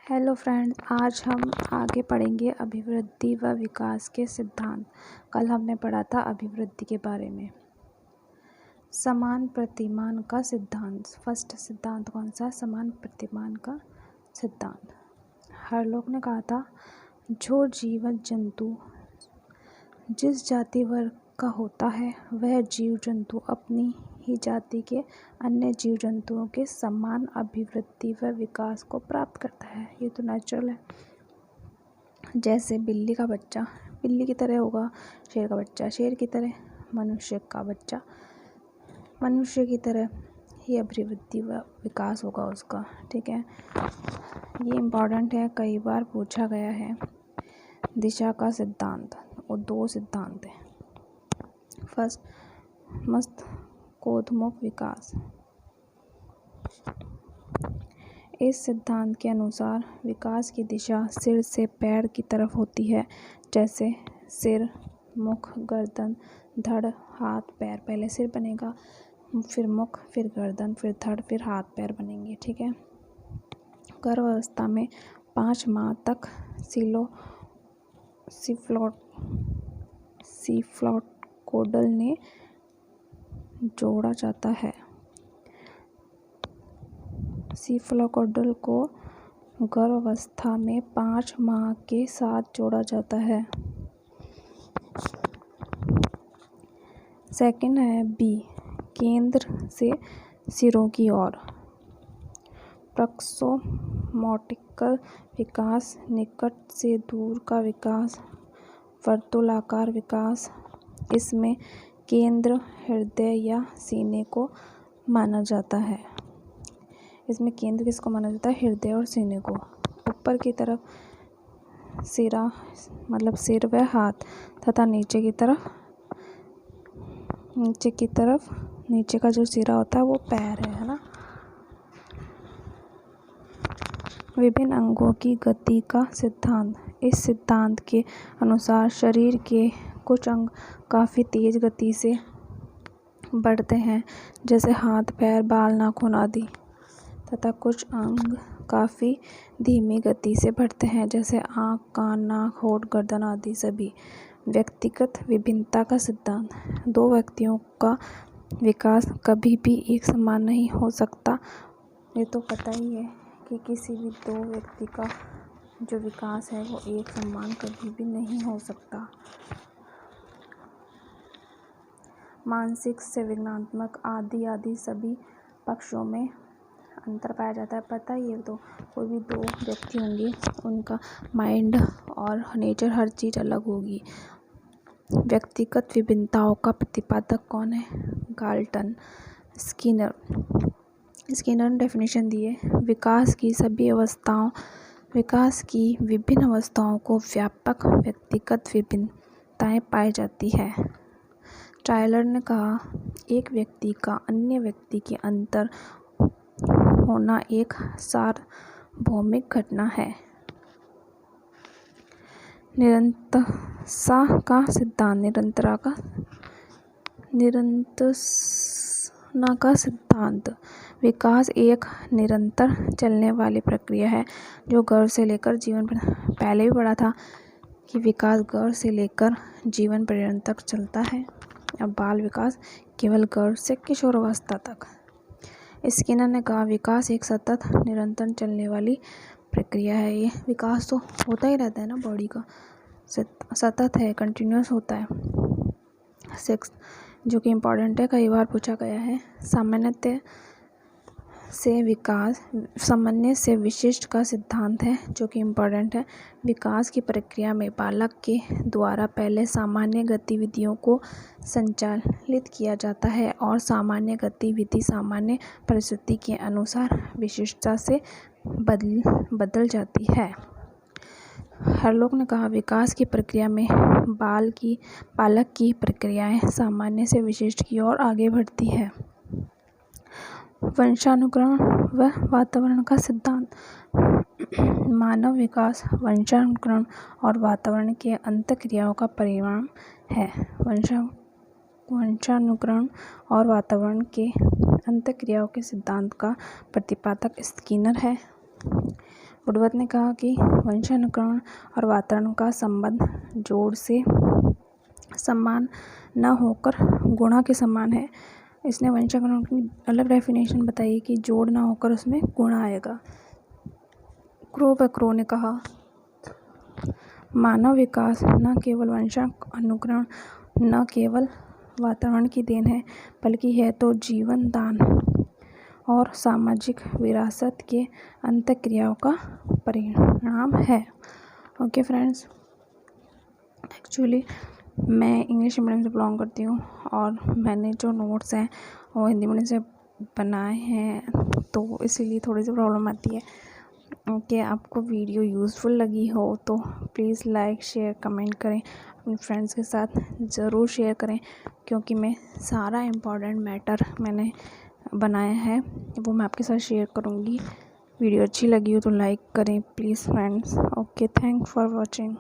Hello friends, आज हम आगे पढ़ेंगे अभिवृद्धि व विकास के सिद्धांत। कल हमने पढ़ा था अभिवृद्धि के बारे में। समान प्रतिमान का सिद्धांत। फर्स्ट सिद्धांत कौन सा? समान प्रतिमान का सिद्धांत। हरलोक ने कहा था, जो जीवित जंतु जिस जाति वर्ग का होता है वह जीव जंतु अपनी ही जाति के अन्य जीव जंतुओं के समान अभिवृद्धि व विकास को प्राप्त करता है। ये तो नेचुरल है। जैसे बिल्ली का बच्चा बिल्ली की तरह होगा, शेर का बच्चा शेर की तरह, मनुष्य का बच्चा मनुष्य की तरह ही अभिवृद्धि व विकास होगा उसका। ठीक है, ये इम्पॉर्टेंट है, कई बार पूछा गया है। दिशा का सिद्धांत और दो सिद्धांत है। फर्स्ट, मस्तकोन्मुख विकास। इस सिद्धांत के अनुसार विकास की दिशा सिर से पैर की तरफ होती है। जैसे सिर, मुख, गर्दन, धड़, हाथ, पैर। पहले सिर बनेगा, फिर मुख, फिर गर्दन, फिर धड़, फिर हाथ पैर बनेंगे। ठीक है। गर्भावस्था में 5 माह तक सीफ्लोकोडल ने जोड़ा जाता है। सीफ्लोकोडल को गर्भावस्था में 5 माह के साथ जोड़ा जाता है। सेकंड है बी, केंद्र से सिरों की ओर। प्रक्सोमोटिकल विकास, निकट से दूर का विकास, वर्तुलाकार विकास। इसमें केंद्र हृदय या सीने को माना जाता है। इसमें केंद्र किसको माना जाता है? हृदय और सीने को। ऊपर की तरफ सिरा मतलब सिर व हाथ तथा नीचे का जो सिरा होता है वो पैर है ना। विभिन्न अंगों की गति का सिद्धांत। इस सिद्धांत के अनुसार शरीर के कुछ अंग काफ़ी तेज गति से बढ़ते हैं, जैसे हाथ, पैर, बाल, नाखून आदि, तथा कुछ अंग काफ़ी धीमी गति से बढ़ते हैं, जैसे आँख, कान, नाक, होंठ, गर्दन आदि सभी। व्यक्तिगत विभिन्नता का सिद्धांत। दो व्यक्तियों का विकास कभी भी एक समान नहीं हो सकता। ये तो पता ही है कि किसी भी दो व्यक्ति का जो विकास है वो एक समान कभी भी नहीं हो सकता। मानसिक से विज्ञानात्मक आदि सभी पक्षों में अंतर पाया जाता है। पता ही है, तो कोई भी दो व्यक्ति होंगे उनका माइंड और नेचर हर चीज़ अलग होगी। व्यक्तिगत विभिन्नताओं का प्रतिपादक कौन है? गाल्टन। स्किनर ने डेफिनेशन दी है, विकास की विभिन्न अवस्थाओं को व्यापक व्यक्तिगत विभिन्नताएं पाई जाती है। टायलर ने कहा, एक व्यक्ति का अन्य व्यक्ति के अंतर होना एक सार्वभौमिक घटना है। निरंतरता का सिद्धांत। विकास एक निरंतर चलने वाली प्रक्रिया है जो गर्भ से लेकर जीवन पहले भी पढ़ा था कि विकास गर्भ से लेकर जीवन पर्यंत तक चलता है। अब बाल विकास केवल गर्भ से किशोरावस्था तक। स्किनर ने कहा, विकास एक सतत निरंतर चलने वाली प्रक्रिया है। ये विकास तो होता ही रहता है ना, बॉडी का सतत है, कंटिन्यूस होता है। 6 जो कि इम्पॉर्टेंट है, कई बार पूछा गया है। सामान्य से विशिष्ट का सिद्धांत है, जो कि इम्पॉर्टेंट है। विकास की प्रक्रिया में बालक के द्वारा पहले सामान्य गतिविधियों को संचालित किया जाता है और सामान्य गतिविधि सामान्य परिस्थिति के अनुसार विशिष्टता से बदल जाती है। हरलोक ने कहा, विकास की प्रक्रिया में बालक की प्रक्रियाएं सामान्य से विशिष्ट की ओर आगे बढ़ती है। वंशानुक्रमण व वातावरण का सिद्धांत। मानव विकास वंशानुक्रमण और वातावरण के अंतःक्रियाओं का परिणाम है। वंशानुक्रमण और वातावरण के अंतःक्रियाओं के सिद्धांत का प्रतिपादक स्किनर है। बुद्धवत ने कहा कि वंशानुक्रमण और वातावरण का संबंध जोड़ से समान न होकर गुणा के समान है। इसने वंशानुक्रमण की अलग डेफिनेशन बताई कि जोड़ ना होकर उसमें गुणा आएगा। क्रो ने कहा मानव विकास न केवल वंशानुक्रमण न केवल वातावरण की देन है, बल्कि है तो जीवन दान और सामाजिक विरासत के अंतःक्रियाओं का परिणाम है। ओके फ्रेंड्स, एक्चुअली मैं इंग्लिश मीडियम से बिलोंग करती हूँ और मैंने जो नोट्स हैं वो हिंदी मीडियम से बनाए हैं, तो इसीलिए थोड़ी सी प्रॉब्लम आती है। ओके, आपको वीडियो यूज़फुल लगी हो तो प्लीज़ लाइक शेयर कमेंट करें, अपने फ्रेंड्स के साथ ज़रूर शेयर करें, क्योंकि मैं सारा इम्पॉर्टेंट मैटर मैंने बनाया है वो मैं आपके साथ शेयर करूँगी। वीडियो अच्छी लगी हो तो लाइक करें please friends. Okay, thanks for watching.